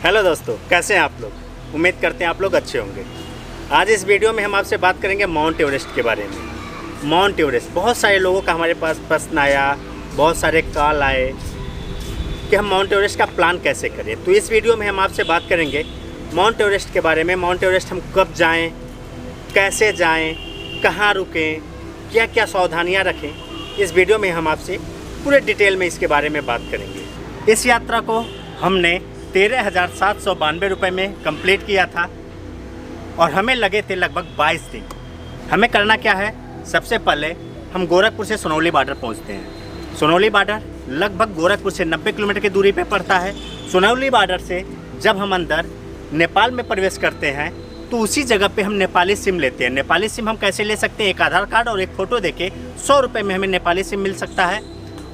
Hello दोस्तों, कैसे हैं आप लोग। उम्मीद करते हैं आप लोग अच्छे होंगे। आज इस वीडियो में हम आपसे बात करेंगे माउंट एवरेस्ट के बारे में। माउंट एवरेस्ट, बहुत सारे लोगों का हमारे पास प्रश्न आया, बहुत सारे कॉल आए कि हम माउंट एवरेस्ट का प्लान कैसे करें। तो इस वीडियो में हम आपसे बात करेंगे माउंट एवरेस्ट के बारे में। माउंट एवरेस्ट हम कब जाएँ, कैसे जाएँ, कहाँ रुकें, क्या क्या सावधानियाँ रखें, इस वीडियो में हम आपसे पूरे डिटेल में इसके बारे में बात करेंगे। इस यात्रा को हमने 13,792 रुपये में कंप्लीट किया था और हमें लगे थे लगभग 22 दिन। हमें करना क्या है, सबसे पहले हम गोरखपुर से सोनौली बॉर्डर पहुंचते हैं। सोनौली बॉर्डर लगभग गोरखपुर से 90 किलोमीटर की दूरी पे पड़ता है। सोनौली बॉर्डर से जब हम अंदर नेपाल में प्रवेश करते हैं तो उसी जगह पे हम नेपाली सिम लेते हैं। नेपाली सिम हम कैसे ले सकते हैं, एक आधार कार्ड और एक फ़ोटो देके 100 रुपये में हमें नेपाली सिम मिल सकता है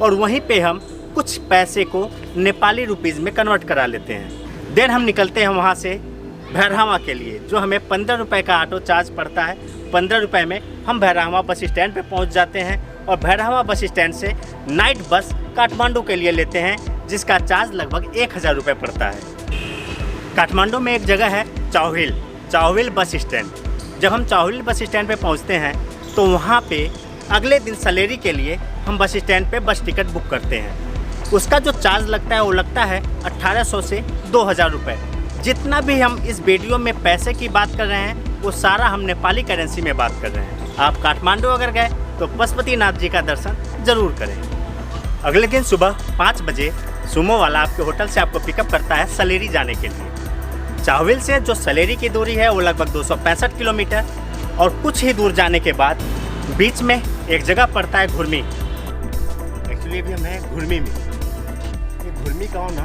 और वहीं पर हम कुछ पैसे को नेपाली रुपीज़ में कन्वर्ट करा लेते हैं। देन हम निकलते हैं वहाँ से भैरहवा के लिए, जो हमें 15 रुपये का ऑटो चार्ज पड़ता है। 15 रुपये में हम भैरहवा बस स्टैंड पे पहुँच जाते हैं और भैरहवा बस स्टैंड से नाइट बस काठमांडू के लिए लेते हैं, जिसका चार्ज लगभग 1000 रुपये पड़ता है। काठमांडू में एक जगह है चाउहिल बस स्टैंड। जब हम चाउहिल बस स्टैंड पे पहुँचते हैं तो वहाँ पे अगले दिन सलेरी के लिए हम बस स्टैंड पे बस टिकट बुक करते हैं। उसका जो चार्ज लगता है वो लगता है 1800 से 2000 रुपये। जितना भी हम इस वीडियो में पैसे की बात कर रहे हैं वो सारा हम नेपाली करेंसी में बात कर रहे हैं। आप काठमांडू अगर गए तो पशुपतिनाथ जी का दर्शन ज़रूर करें। अगले दिन सुबह 5 बजे सुमो वाला आपके होटल से आपको पिकअप करता है सलेरी जाने के लिए। चाउहिल से जो सलेरी की दूरी है वो लगभग 265 किलोमीटर और कुछ ही दूर जाने के बाद बीच में एक जगह पड़ता है घुर्मी। एक्चुअली अभी हम हैं घुर्मी में। घुर्मी गाँव ना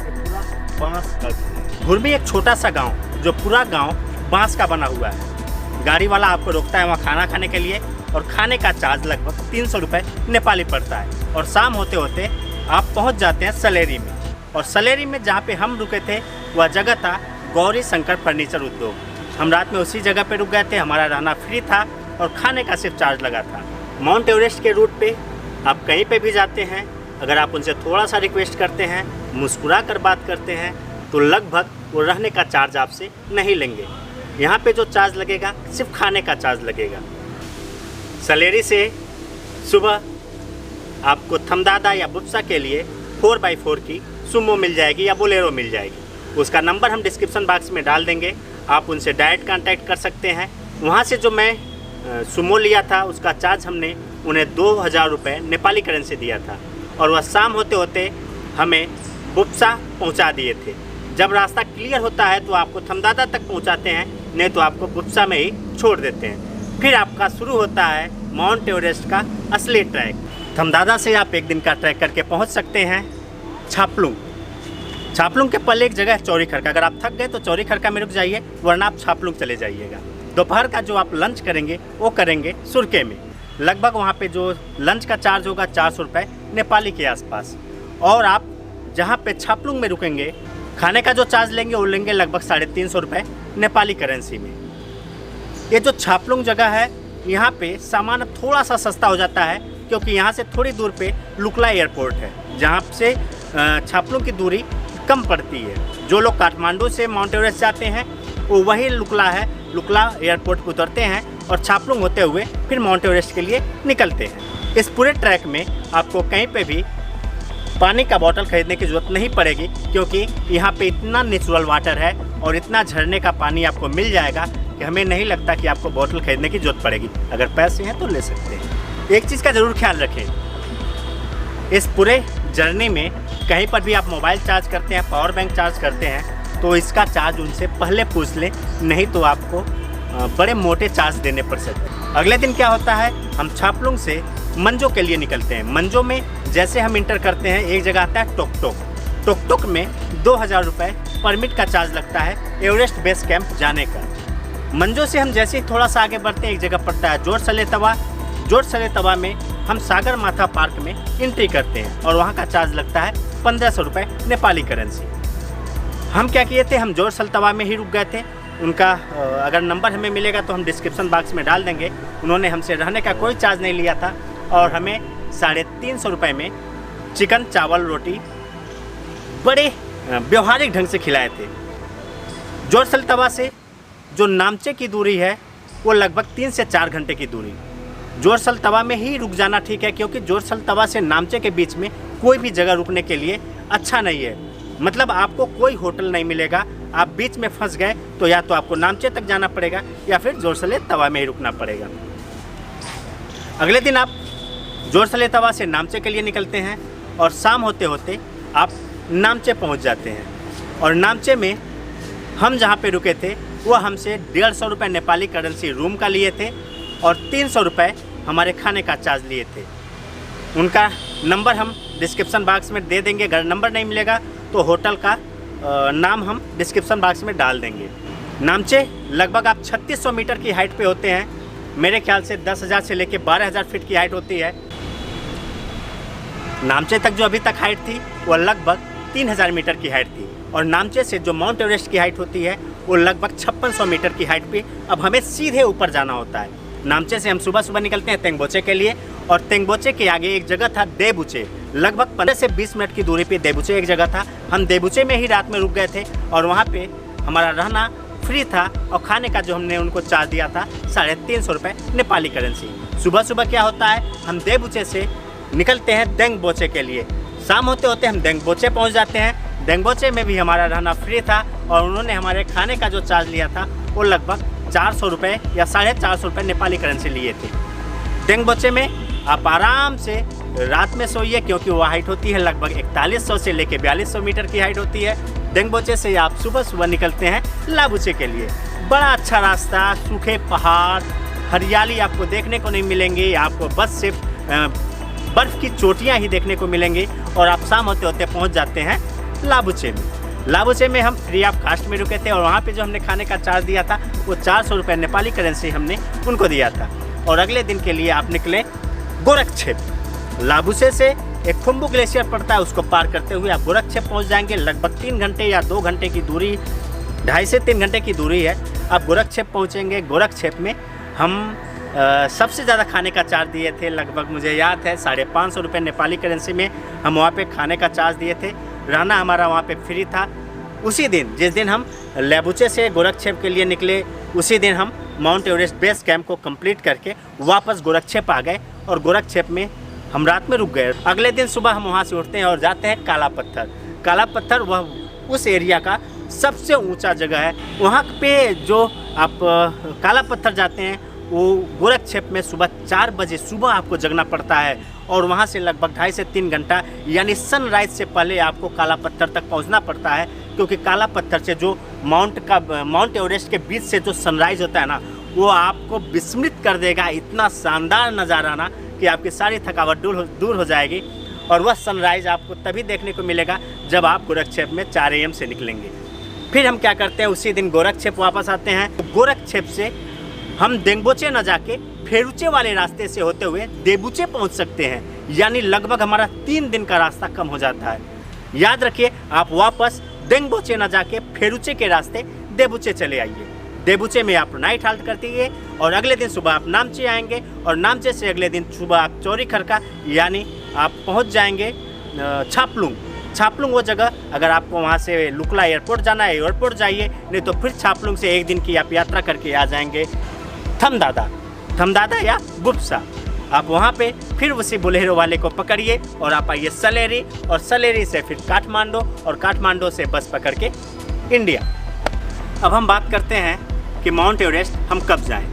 पूरा बांस का, घुर्मी एक छोटा सा गांव जो पूरा गांव बांस का बना हुआ है। गाड़ी वाला आपको रोकता है वहाँ खाना खाने के लिए और खाने का चार्ज लगभग 300 रुपये नेपाली पड़ता है। और शाम होते होते आप पहुँच जाते हैं सलेरी में। और सलेरी में जहाँ पे हम रुके थे वह जगह था गौरी शंकर फर्नीचर उद्योग। हम रात में उसी जगह पे रुक गए थे। हमारा रहना फ्री था और खाने का सिर्फ चार्ज लगा था। माउंट एवरेस्ट के रूट पे आप कहीं पे भी जाते हैं, अगर आप उनसे थोड़ा सा रिक्वेस्ट करते हैं, मुस्कुरा कर बात करते हैं तो लगभग वो रहने का चार्ज आपसे नहीं लेंगे। यहाँ पे जो चार्ज लगेगा सिर्फ खाने का चार्ज लगेगा। सलेरी से सुबह आपको थमदादा या बुप्सा के लिए 4x4 की सुमो मिल जाएगी या बोलेरो मिल जाएगी। उसका नंबर हम डिस्क्रिप्शन बॉक्स में डाल देंगे, आप उनसे डायरेक्ट कांटेक्ट कर सकते हैं। वहाँ से जो मैं सुमो लिया था उसका चार्ज हमने उन्हें 2000 रुपये नेपाली करेंसी दिया था और वह शाम होते होते हमें बुप्सा पहुंचा दिए थे। जब रास्ता क्लियर होता है तो आपको थमदादा तक पहुंचाते हैं, नहीं तो आपको बुप्सा में ही छोड़ देते हैं। फिर आपका शुरू होता है माउंट एवरेस्ट का असली ट्रैक। थमदादा से आप एक दिन का ट्रैक करके पहुंच सकते हैं छापलुंग। छापलुंग के पहले एक जगह है चौरी खरका। अगर आप थक गए तो चौरी खरका में रुक जाइए, वरना आप छापलुंग चले जाइएगा। दोपहर का जो आप लंच करेंगे वो करेंगे सुरके में। लगभग वहाँ पे जो लंच का चार्ज होगा 400 रुपये नेपाली के आसपास। और आप जहाँ पे छापलुंग में रुकेंगे खाने का जो चार्ज लेंगे वो लेंगे लगभग 350 रुपये नेपाली करेंसी में। ये जो छापलुंग जगह है यहाँ पे सामान थोड़ा सा सस्ता हो जाता है क्योंकि यहाँ से थोड़ी दूर पे लुकला एयरपोर्ट है, जहाँ से छापलुंग की दूरी कम पड़ती है। जो लोग काठमांडू से माउंट एवरेस्ट जाते हैं वो वही लुकला एयरपोर्ट पर उतरते हैं और छापलुंग होते हुए फिर माउंट एवरेस्ट के लिए निकलते हैं। इस पूरे ट्रैक में आपको कहीं पे भी पानी का बोतल खरीदने की ज़रूरत नहीं पड़ेगी क्योंकि यहाँ पे इतना नेचुरल वाटर है और इतना झरने का पानी आपको मिल जाएगा कि हमें नहीं लगता कि आपको बोतल खरीदने की ज़रूरत पड़ेगी। अगर पैसे हैं तो ले सकते हैं। एक चीज़ का ज़रूर ख्याल रखें, इस पूरे जर्नी में कहीं पर भी आप मोबाइल चार्ज करते हैं, पावर बैंक चार्ज करते हैं तो इसका चार्ज उनसे पहले पूछ लें, नहीं तो आपको बड़े मोटे चार्ज देने पड़ सकते हैं। अगले दिन क्या होता है, हम छापलुंग से मंजो के लिए निकलते हैं। मंजो में जैसे हम इंटर करते हैं एक जगह आता है टोकटोक में 2000 रुपये परमिट का चार्ज लगता है एवरेस्ट बेस कैंप जाने का। मंजो से हम जैसे ही थोड़ा सा आगे बढ़ते हैं एक जगह पड़ता है जोरसले तवा में हम सागर माथा पार्क में एंट्री करते हैं और वहाँ का चार्ज लगता है 1500 रुपये नेपाली करेंसी। हम क्या किए थे, हम जोरसले तवा में ही रुक गए थे। उनका अगर नंबर हमें मिलेगा तो हम डिस्क्रिप्शन बॉक्स में डाल देंगे। उन्होंने हमसे रहने का कोई चार्ज नहीं लिया था और हमें 350 रुपये में चिकन चावल रोटी बड़े व्यवहारिक ढंग से खिलाए थे। जोरसल तवा से जो नामचे की दूरी है वो लगभग 3 से 4 घंटे की दूरी। जोरसल तवा में ही रुक जाना ठीक है, क्योंकि जोरसल तवा से नामचे के बीच में कोई भी जगह रुकने के लिए अच्छा नहीं है। मतलब आपको कोई होटल नहीं मिलेगा। आप बीच में फंस गए तो या तो आपको नामचे तक जाना पड़ेगा या फिर जोरसले तवा में ही रुकना पड़ेगा। अगले दिन आप जोरसले तवा से नामचे के लिए निकलते हैं और शाम होते होते आप नामचे पहुंच जाते हैं। और नामचे में हम जहां पे रुके थे वो हमसे 150 रुपये नेपाली करेंसी रूम का लिए थे और 300 रुपये हमारे खाने का चार्ज लिए थे। उनका नंबर हम डिस्क्रिप्शन बॉक्स में दे देंगे। अगर नंबर नहीं मिलेगा तो होटल का नाम हम डिस्क्रिप्शन बॉक्स में डाल देंगे। नामचे लगभग आप 3600 मीटर की हाइट पे होते हैं। मेरे ख्याल से 10,000 से लेके 12,000 फीट की हाइट होती है। नामचे तक जो अभी तक हाइट थी वो लगभग 3000 मीटर की हाइट थी और नामचे से जो माउंट एवरेस्ट की हाइट होती है वो लगभग 5600 मीटर की हाइट पे अब हमें सीधे ऊपर जाना होता है। नामचे से हम सुबह सुबह निकलते हैं तेंगबोचे के लिए और तेंगबोचे के आगे एक जगह था देबुचे। लगभग 15 से 20 मिनट की दूरी पे देबुचे एक जगह था। हम देबुचे में ही रात में रुक गए थे और वहाँ पे हमारा रहना फ्री था और खाने का जो हमने उनको चार्ज दिया था 350 रुपये नेपाली करेंसी। सुबह सुबह क्या होता है, हम देबुचे से निकलते हैं देंगबोचे के लिए। शाम होते होते हम देंगबोचे पहुँच जाते हैं। देंगबोचे में भी हमारा रहना फ्री था और उन्होंने हमारे खाने का जो चार्ज लिया था वो लगभग 400 रुपये या 450 रुपये नेपाली करेंसी लिए थे। देंगबोचे में आप आराम से रात में सोइए, क्योंकि वो हाइट होती है लगभग 4100 से लेके 4200 मीटर की हाइट होती है। देंगबोचे से आप सुबह सुबह निकलते हैं लाबुचे के लिए। बड़ा अच्छा रास्ता, सूखे पहाड़, हरियाली आपको देखने को नहीं मिलेंगी। आपको बस सिर्फ बर्फ़ की चोटियाँ ही देखने को मिलेंगी और आप शाम होते होते पहुँच जाते हैं लाबुचे में। लाबुचे में हम फ्री ऑफ कास्ट में रुके थे और वहाँ पे जो हमने खाने का चार्ज दिया था वो 400 रुपये नेपाली करेंसी हमने उनको दिया था। और अगले दिन के लिए आप निकले गोरखछेप। लाबुचे से एक खुम्बू ग्लेशियर पड़ता है, उसको पार करते हुए आप गोरखछेप पहुँच जाएंगे। लगभग 3 घंटे या 2 घंटे की दूरी, 2.5 से 3 घंटे की दूरी है। आप गोरखछेप पहुँचेंगे। गोरखछेप में हम सबसे ज़्यादा खाने का चार्ज दिए थे, लगभग मुझे याद है 550 रुपये नेपाली करेंसी में हम वहाँ पे खाने का चार्ज दिए थे। रहना हमारा वहाँ पे फ्री था। उसी दिन जिस दिन हम लाबुचे से गोरखछेप के लिए निकले उसी दिन हम माउंट एवरेस्ट बेस कैंप को कंप्लीट करके वापस गोरखछेप आ गए और गोरखछेप में हम रात में रुक गए। अगले दिन सुबह हम वहाँ से उठते हैं और जाते हैं काला पत्थर। काला पत्थर वह उस एरिया का सबसे ऊंचा जगह है। वहाँ पे जो आप काला पत्थर जाते हैं वो गोरखछेप में सुबह 4 बजे सुबह आपको जगना पड़ता है और वहाँ से लगभग 2.5 से 3 घंटा यानी सनराइज से पहले आपको काला पत्थर तक पहुँचना पड़ता है, क्योंकि काला पत्थर से जो माउंट एवरेस्ट के बीच से जो सनराइज होता है ना वो आपको विस्मित कर देगा। इतना शानदार नज़ारा ना कि आपकी सारी थकावट दूर हो जाएगी। और वह सनराइज आपको तभी देखने को मिलेगा जब आप गोरखछेप में 4 AM से निकलेंगे। फिर हम क्या करते हैं, उसी दिन गोरखछेप वापस आते हैं। गोरखछेप से हम देंगबोचे न जाके फेरुचे वाले रास्ते से होते हुए देबुचे पहुंच सकते हैं, यानी लगभग हमारा 3 दिन का रास्ता कम हो जाता है। याद रखिए, आप वापस देंगबोचे न जाके फेरुचे के रास्ते देबुचे चले आइए। देबुचे में आप नाइट हाल्ट करते और अगले दिन सुबह आप नामचे आएंगे और नामचे से अगले दिन सुबह आप चौरीखरका यानी आप पहुंच जाएंगे छापलुंग। छापलुंग वो जगह, अगर आपको वहाँ से लुकला एयरपोर्ट जाना है एयरपोर्ट जाइए, नहीं तो फिर छापलुंग से 1 दिन की आप यात्रा करके आ जाएंगे थमदादा या बुप्सा। आप वहाँ पे फिर उसी बोलेरो वाले को पकड़िए और आप आइए सलेरी और सलेरी से फिर काठमांडू और काठमांडू से बस पकड़ के इंडिया। अब हम बात करते हैं कि माउंट एवरेस्ट हम कब जाएं।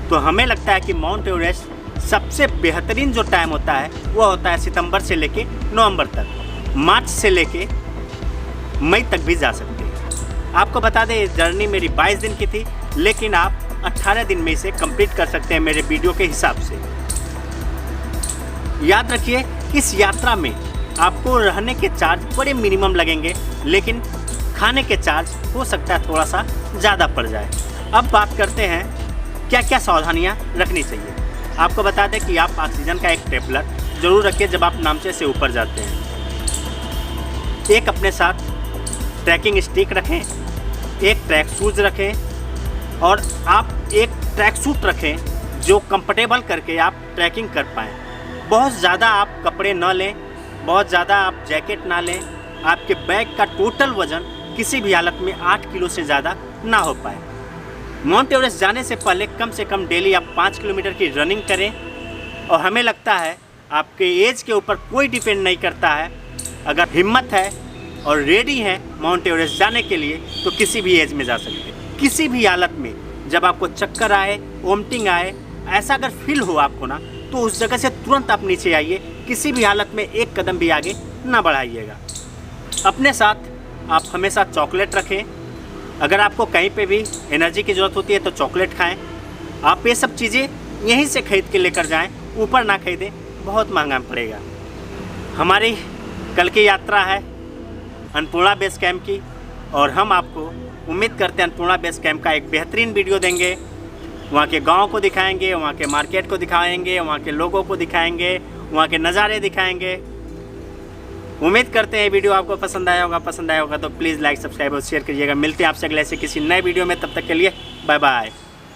तो हमें लगता है कि माउंट एवरेस्ट सबसे बेहतरीन जो टाइम होता है वो होता है सितंबर से लेके नवंबर तक। मार्च से लेके मई तक भी जा सकते हैं। आपको बता दें, ये जर्नी मेरी 22 दिन की थी, लेकिन आप 18 दिन में इसे कंप्लीट कर सकते हैं मेरे वीडियो के हिसाब से। याद रखिए, इस यात्रा में आपको रहने के चार्ज बड़े मिनिमम लगेंगे, लेकिन खाने के चार्ज हो सकता है थोड़ा सा ज़्यादा पड़ जाए। अब बात करते हैं क्या क्या सावधानियां रखनी चाहिए। आपको बता दें कि आप ऑक्सीजन का एक टेबलर ज़रूर रखिए जब आप नामचे से ऊपर जाते हैं। एक अपने साथ ट्रैकिंग स्टिक रखें, एक ट्रैक शूज रखें और आप एक ट्रैक सूट रखें जो कंफर्टेबल करके आप ट्रैकिंग कर पाएँ। बहुत ज़्यादा आप कपड़े न लें, बहुत ज़्यादा आप जैकेट ना लें, आपके बैग का टोटल वजन किसी भी हालत में 8 किलो से ज़्यादा ना हो पाए। माउंट एवरेस्ट जाने से पहले कम से कम डेली आप 5 किलोमीटर की रनिंग करें। और हमें लगता है आपके एज के ऊपर कोई डिपेंड नहीं करता है, अगर हिम्मत है और रेडी है माउंट एवरेस्ट जाने के लिए तो किसी भी एज में जा सकते हैं। किसी भी हालत में जब आपको चक्कर आए, वोमिटिंग आए, ऐसा अगर फील हो आपको ना, तो उस जगह से तुरंत आप नीचे आइए। किसी भी हालत में एक कदम भी आगे ना बढ़ाइएगा। अपने साथ आप हमेशा चॉकलेट रखें। अगर आपको कहीं पे भी एनर्जी की ज़रूरत होती है तो चॉकलेट खाएं। आप ये सब चीज़ें यहीं से खरीद के लेकर जाएं, ऊपर ना खरीदें, बहुत महंगा पड़ेगा। हमारी कल की यात्रा है अन्नपूर्णा बेस कैंप की, और हम आपको उम्मीद करते हैं अन्नपूर्णा बेस कैंप का एक बेहतरीन वीडियो देंगे। वहाँ के गांव को दिखाएंगे, वहाँ के मार्केट को दिखाएंगे, वहाँ के लोगों को दिखाएंगे, वहाँ के नज़ारे दिखाएंगे। उम्मीद करते हैं वीडियो आपको पसंद आया होगा तो प्लीज़ लाइक, सब्सक्राइब और शेयर करिएगा। मिलते हैं आपसे अगले से किसी नए वीडियो में, तब तक के लिए बाय बाय।